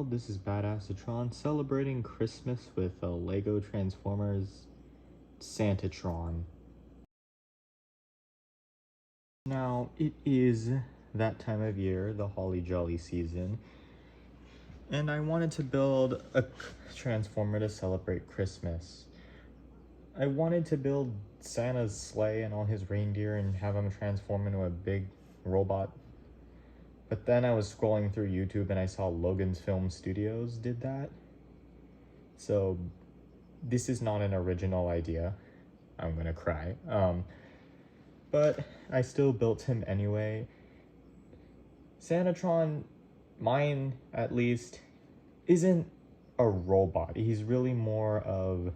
world, this is Santatron celebrating Christmas with a LEGO Transformers Santatron. Now, it is that time of year, the holly jolly season, and I wanted to build a Transformer to celebrate Christmas. I wanted to build Santa's sleigh and all his reindeer and have him transform into a big robot. But then I was scrolling through YouTube and I saw LoganFilmStudios did that. So this is not an original idea. I'm gonna cry. But I still built him anyway. Santatron, mine at least, isn't a robot. He's really more of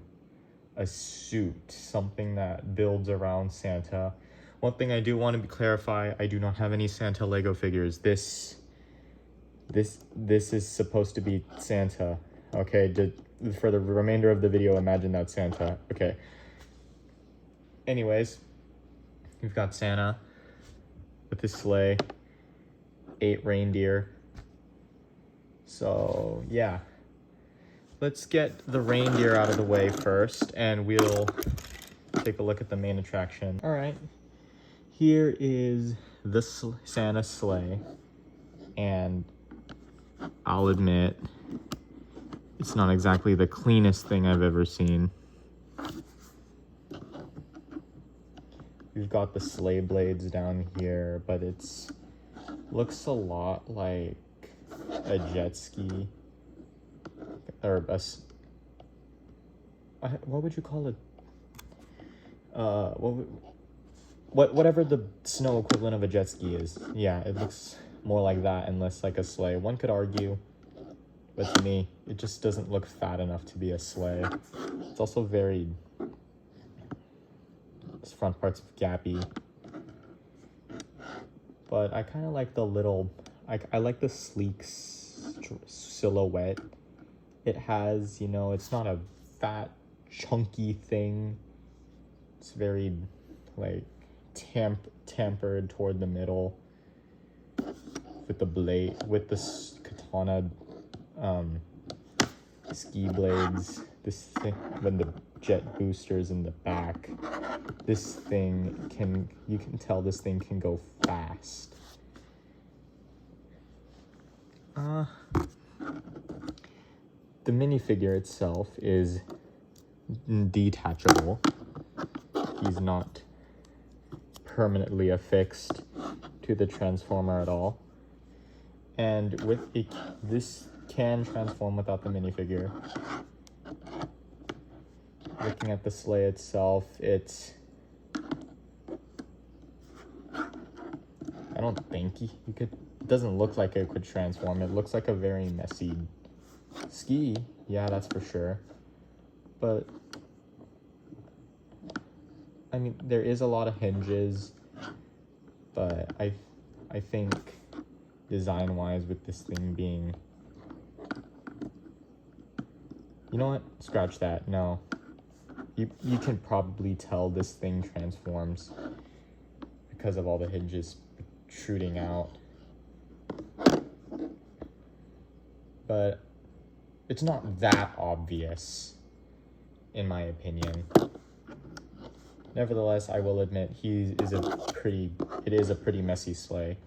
a suit, something that builds around Santa. One thing I do want to clarify, I do not have any Santa Lego figures. This is supposed to be Santa. Okay, for the remainder of the video, imagine that's Santa. Okay. Anyways, we've got Santa with his sleigh, 8 reindeer. So, yeah. Let's get the reindeer out of the way first, and we'll take a look at the main attraction. All right. Here is the Santa sleigh, and I'll admit, it's not exactly the cleanest thing I've ever seen. We've got the sleigh blades down here, but looks a lot like a jet ski, or what would you call it? Whatever the snow equivalent of a jet ski is. Yeah, it looks more like that and less like a sleigh. One could argue, but to me, it just doesn't look fat enough to be a sleigh. It's also very, this front part's gappy. But I kind of like the little, I like the sleek silhouette. It has, it's not a fat, chunky thing. It's very, like, tempered toward the middle with the blade, with the katana ski blades. This thing, when the jet boosters in the back, this thing you can tell this thing can go fast. The minifigure itself is detachable. He's not permanently affixed to the Transformer at all. And this can transform without the minifigure. Looking at the sleigh itself, I don't think it doesn't look like it could transform. It looks like a very messy ski. Yeah, that's for sure. But I mean, there is a lot of hinges, but I think design-wise with this thing being... You know what? Scratch that. No. You can probably tell this thing transforms because of all the hinges protruding out. But it's not that obvious, in my opinion. Nevertheless, I will admit it is a pretty messy sleigh.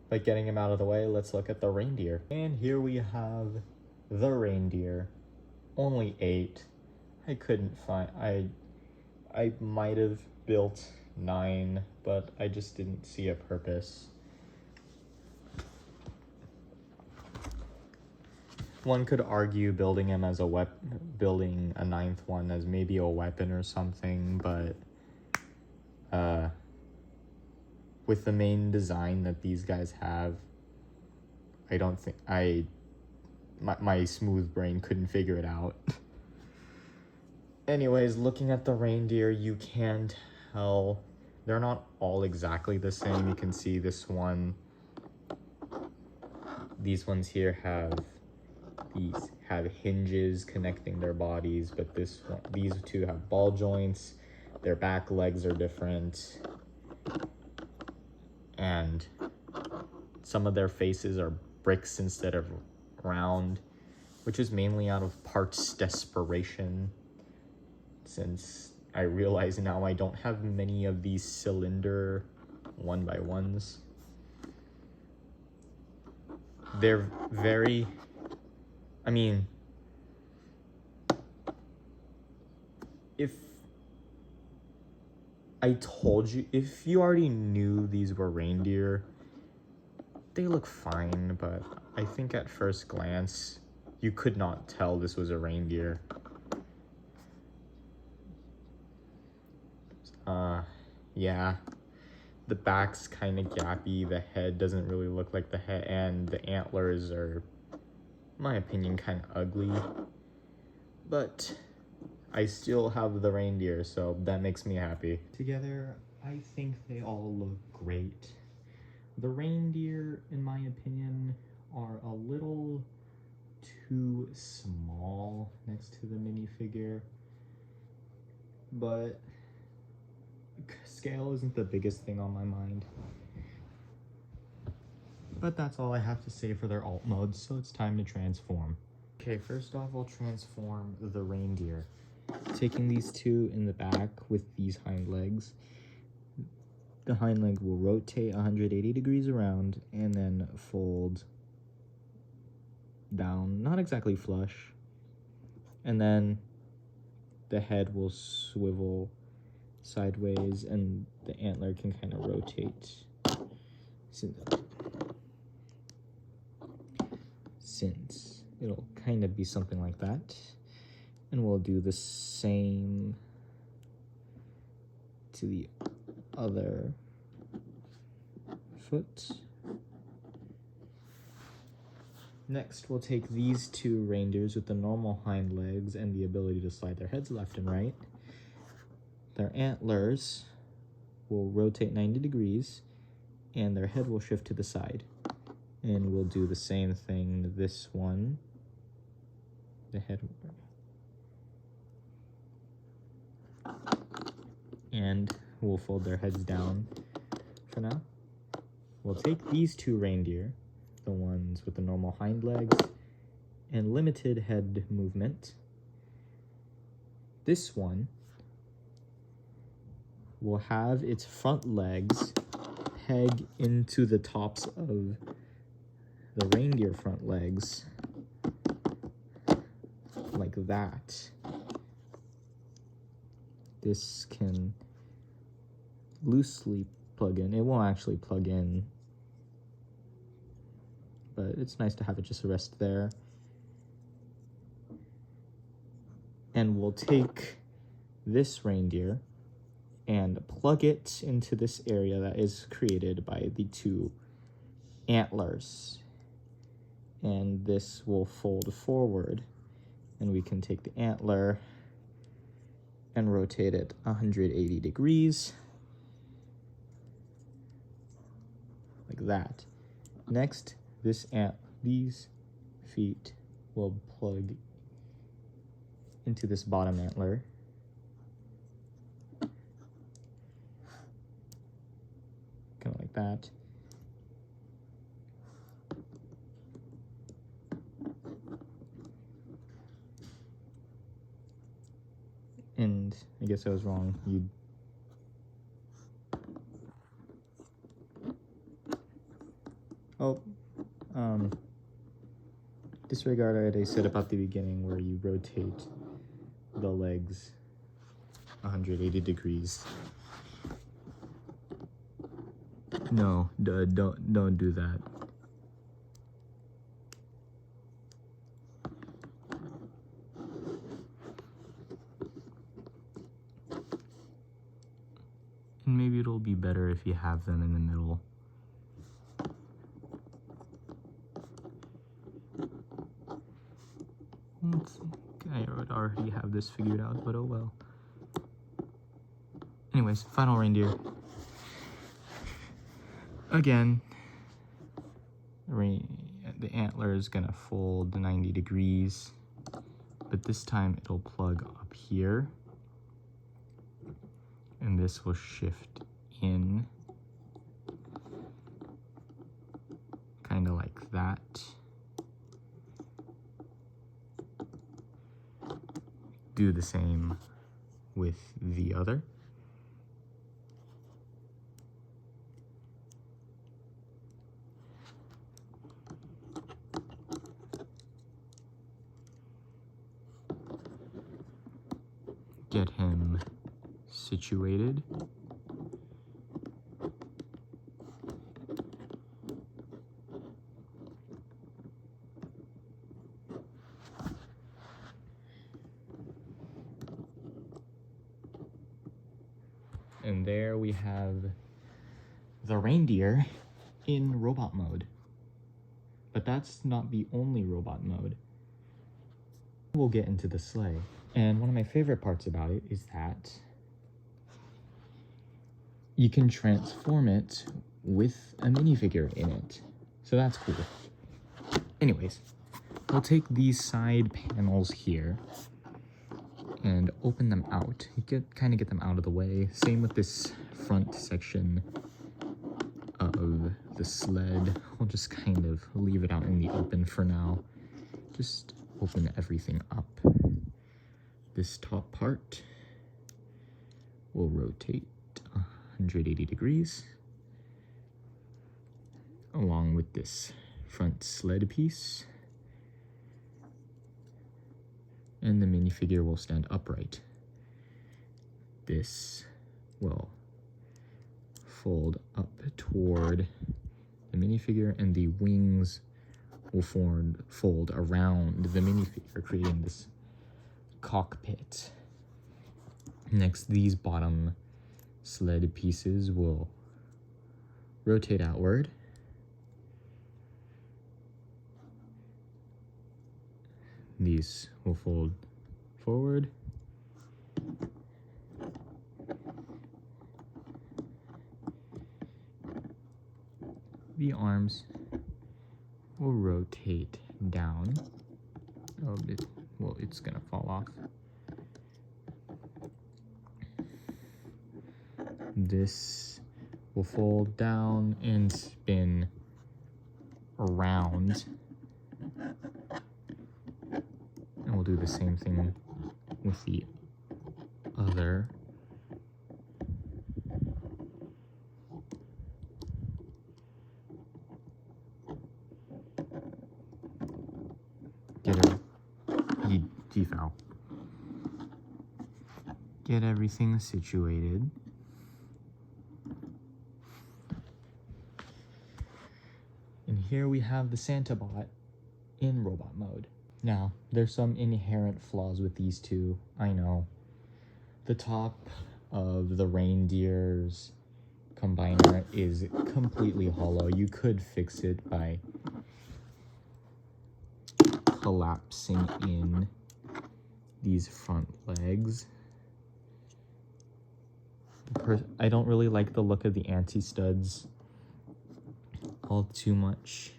But getting him out of the way, let's look at the reindeer. And here we have the reindeer. Only 8. I couldn't find, I might have built 9, but I just didn't see a purpose. One could argue building him as building a 9th one as maybe a weapon or something, but with the main design that these guys have, I don't think my smooth brain couldn't figure it out. Anyways, looking at the reindeer, you can tell they're not all exactly the same. You can see this one, these ones here have hinges connecting their bodies, but these two have ball joints. Their back legs are different, and some of their faces are bricks instead of ground, which is mainly out of parts desperation, since I realize now I don't have many of these cylinder 1x1s. They're very, I mean, if I told you, if you already knew these were reindeer, they look fine, but I think at first glance, you could not tell this was a reindeer. Yeah, the back's kind of gappy, the head doesn't really look like the head, and the antlers are, in my opinion, kind of ugly. But I still have the reindeer, so that makes me happy. Together, I think they all look great. The reindeer, in my opinion, are a little too small next to the minifigure, but scale isn't the biggest thing on my mind. But that's all I have to say for their alt modes, so it's time to transform. Okay, first off, I'll transform the reindeer. Taking these two in the back with these hind legs, the hind leg will rotate 180 degrees around and then fold down, not exactly flush, and then the head will swivel sideways and the antler can kind of rotate since it'll kind of be something like that. And we'll do the same to the other foot. Next, we'll take these two reindeers with the normal hind legs and the ability to slide their heads left and right. Their antlers will rotate 90 degrees and their head will shift to the side. And we'll do the same thing to this one. The head, and we'll fold their heads down for now. We'll take these two reindeer, the ones with the normal hind legs and limited head movement. This one will have its front legs peg into the tops of the reindeer front legs, like that. This can loosely plug in. It won't actually plug in, but it's nice to have it just rest there. And we'll take this reindeer and plug it into this area that is created by the two antlers. And this will fold forward, and we can take the antler and rotate it 180 degrees, like that. Next, these feet will plug into this bottom antler. Kind of like that. And I guess I was wrong. Disregard what I said about the beginning where you rotate the legs 180 degrees. No, don't do that. And maybe it'll be better if you have them in the middle. I would already have this figured out, but oh well. Anyways, final reindeer. Again, the antler is gonna fold 90 degrees, but this time it'll plug up here, and this will shift in, kind of like that. do the same with the other. Get him situated. And there we have the reindeer in robot mode. But that's not the only robot mode. We'll get into the sleigh. And one of my favorite parts about it is that you can transform it with a minifigure in it. So that's cool. Anyways, we'll take these side panels here and open them out. You kind of get them out of the way. Same with this front section of the sled. We'll just kind of leave it out in the open for now. Just open everything up. This top part will rotate 180 degrees along with this front sled piece. And the minifigure will stand upright. This will fold up toward the minifigure, and the wings will fold around the minifigure, creating this cockpit. Next, these bottom sled pieces will rotate outward. These will fold forward. The arms will rotate down. Oh, well, it's gonna fall off. This will fold down and spin around. And we'll do the same thing with the other. He fell. Get everything situated. And here we have the Santa bot in robot mode. Now, there's some inherent flaws with these two, I know. The top of the reindeer's combiner is completely hollow. You could fix it by collapsing in these front legs. I don't really like the look of the anti-studs all too much.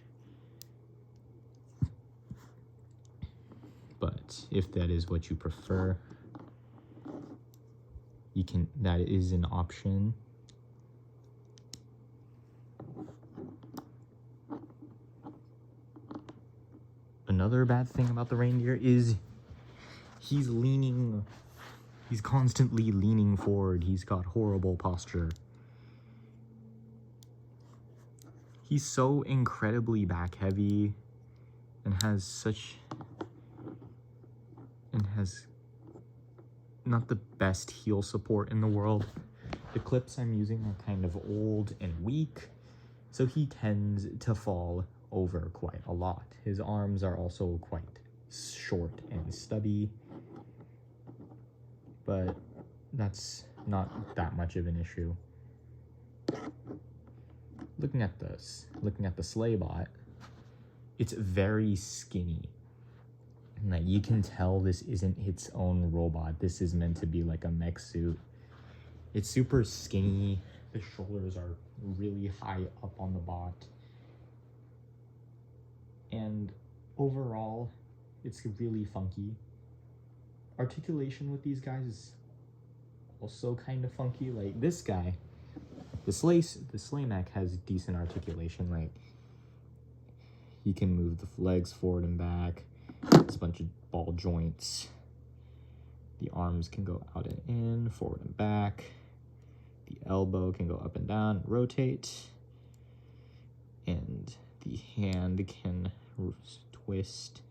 But if that is what you prefer, that is an option. Another bad thing about the reindeer is he's constantly leaning forward. He's got horrible posture. He's so incredibly back heavy and has not the best heel support in the world. The clips I'm using are kind of old and weak, so he tends to fall over quite a lot. His arms are also quite short and stubby, but that's not that much of an issue. Looking at the sleigh bot, it's very skinny. And like, you can tell this isn't its own robot. This is meant to be like a mech suit. It's super skinny. The shoulders are really high up on the bot. And overall, it's really funky. Articulation with these guys is also kind of funky. Like this guy, the sleigh mech has decent articulation. Like he can move the legs forward and back. It's a bunch of ball joints. The arms can go out and in, forward and back. The elbow can go up and down, rotate. And the hand can twist.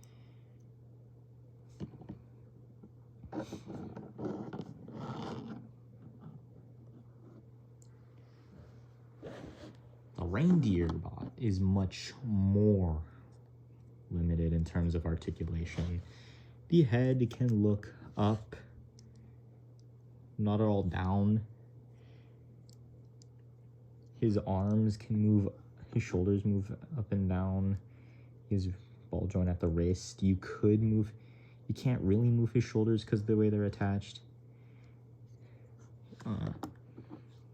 The reindeer bot is much more limited in terms of articulation. The head can look up, not at all down. His arms can move, his shoulders move up and down. His ball joint at the wrist, you can't really move his shoulders because of the way they're attached.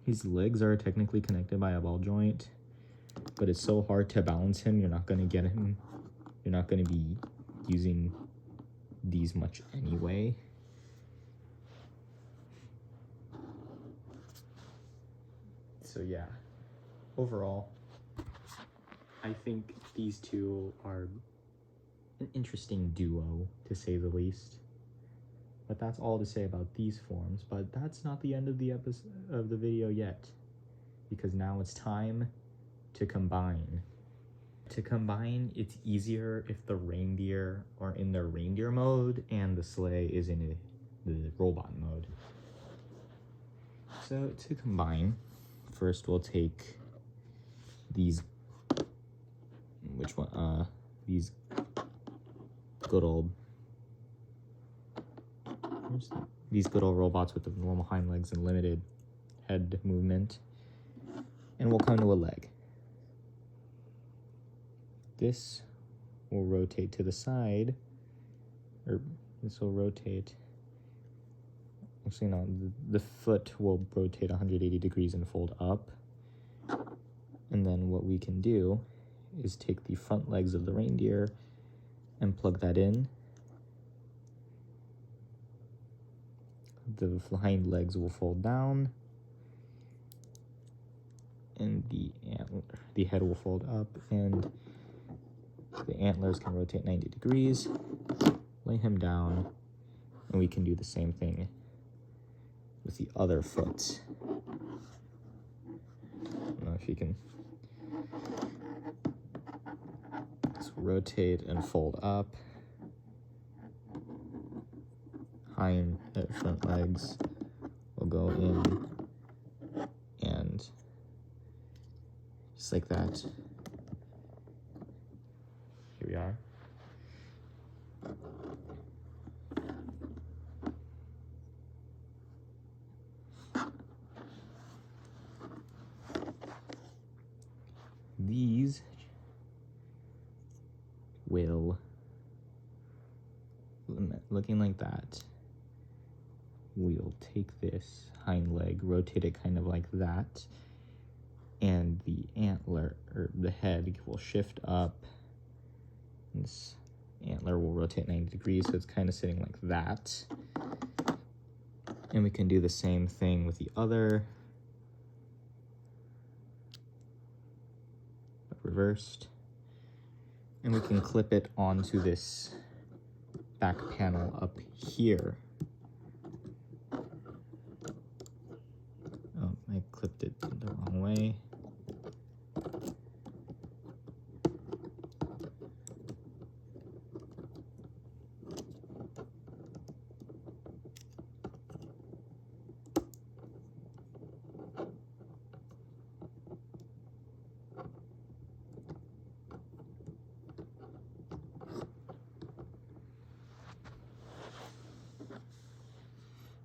His legs are technically connected by a ball joint, but it's so hard to balance him, you're not gonna get him. You're not gonna be using these much anyway. So yeah, overall, I think these two are an interesting duo, to say the least. But that's all to say about these forms, but that's not the end of the video yet, because now it's time to combine. To combine, it's easier if the reindeer are in their reindeer mode and the sleigh is in the robot mode. So to combine, first we'll take these, these good old robots with the normal hind legs and limited head movement, and we'll come to a leg. This will rotate to the side, or this will rotate, actually no, the foot will rotate 180 degrees and fold up. And then what we can do is take the front legs of the reindeer and plug that in. The hind legs will fold down, and the head will fold up, and the antlers can rotate 90 degrees. Lay him down, and we can do the same thing with the other foot. I don't know if you can. Just rotate and fold up. Front legs will go in, and just like that. Here we are. These will, looking like that, we'll take this hind leg, rotate it kind of like that, and the antler, or the head, will shift up. This antler will rotate 90 degrees, so it's kind of sitting like that. And we can do the same thing with the other, but reversed. And we can clip it onto this back panel up here. Oh, I clipped it the wrong way.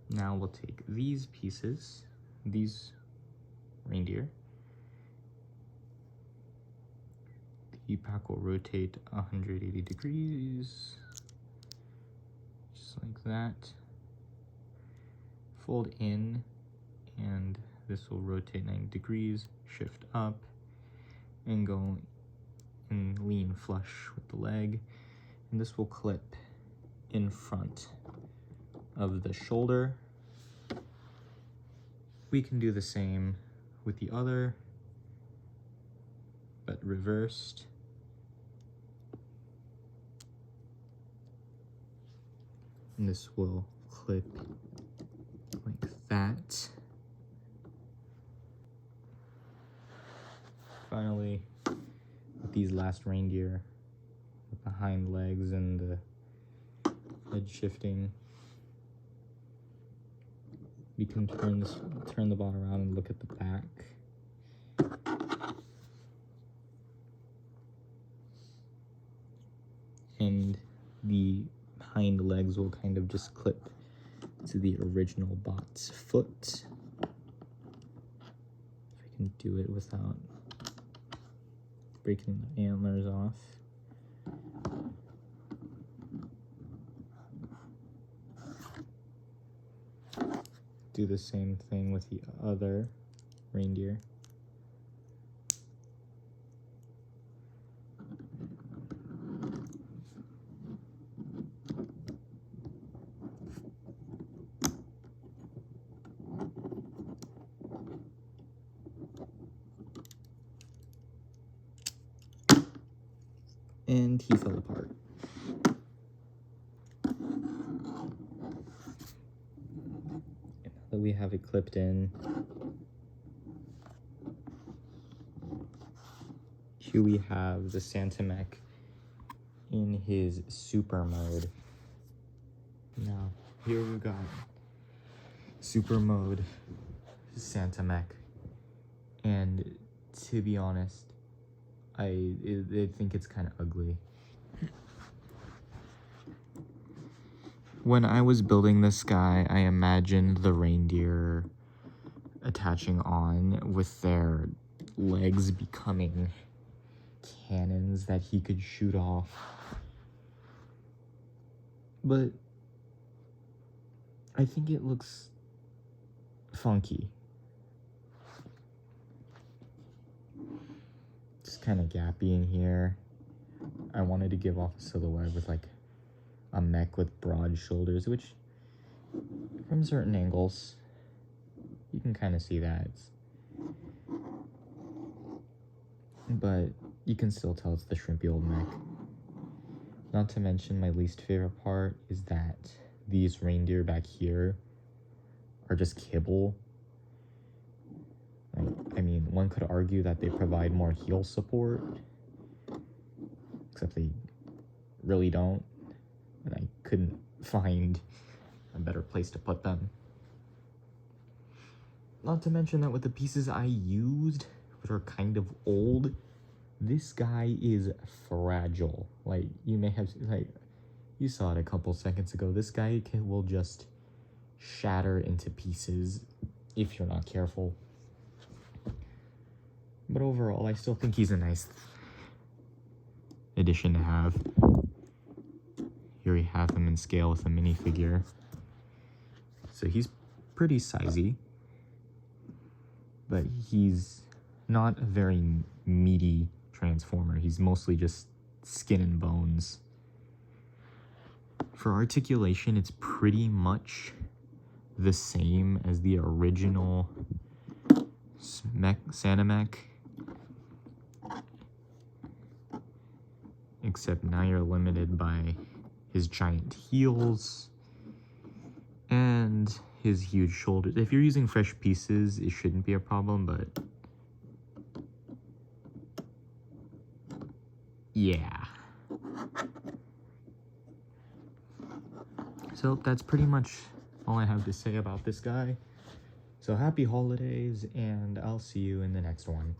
Now we'll take these pieces, these reindeer. The back will rotate 180 degrees, just like that. Fold in, and this will rotate 90 degrees, shift up, and go and lean flush with the leg. And this will clip in front of the shoulder. We can do the same with the other, but reversed. And this will clip like that. Finally, with these last reindeer, with the hind legs and the head shifting, we can turn the bot around and look at the back. And the hind legs will kind of just clip to the original bot's foot. If I can do it without breaking the antlers off. Do the same thing with the other reindeer. And he fell apart. Now that we have it clipped in, here we have the Santa Mech in his super mode. Now, here we've got super mode Santa Mech, and to be honest, I think it's kind of ugly. When I was building this guy, I imagined the reindeer attaching on with their legs becoming cannons that he could shoot off. But I think it looks funky. It's kind of gappy in here. I wanted to give off a silhouette with like a mech with broad shoulders, which from certain angles you can kind of see that. But you can still tell it's the shrimpy old mech. Not to mention, my least favorite part is that these reindeer back here are just kibble. I mean, one could argue that they provide more heel support, except they really don't, and I couldn't find a better place to put them. Not to mention that with the pieces I used, which are kind of old, this guy is fragile. Like, you may have, like, you saw it a couple seconds ago. This guy will just shatter into pieces if you're not careful. But overall, I still think he's a nice addition to have. Here we have him in scale with a minifigure. So he's pretty sizey, but he's not a very meaty transformer. He's mostly just skin and bones. For articulation, it's pretty much the same as the original Santa Mech, except now you're limited by his giant heels and his huge shoulders. If you're using fresh pieces, it shouldn't be a problem, but yeah. So that's pretty much all I have to say about this guy. So happy holidays, and I'll see you in the next one.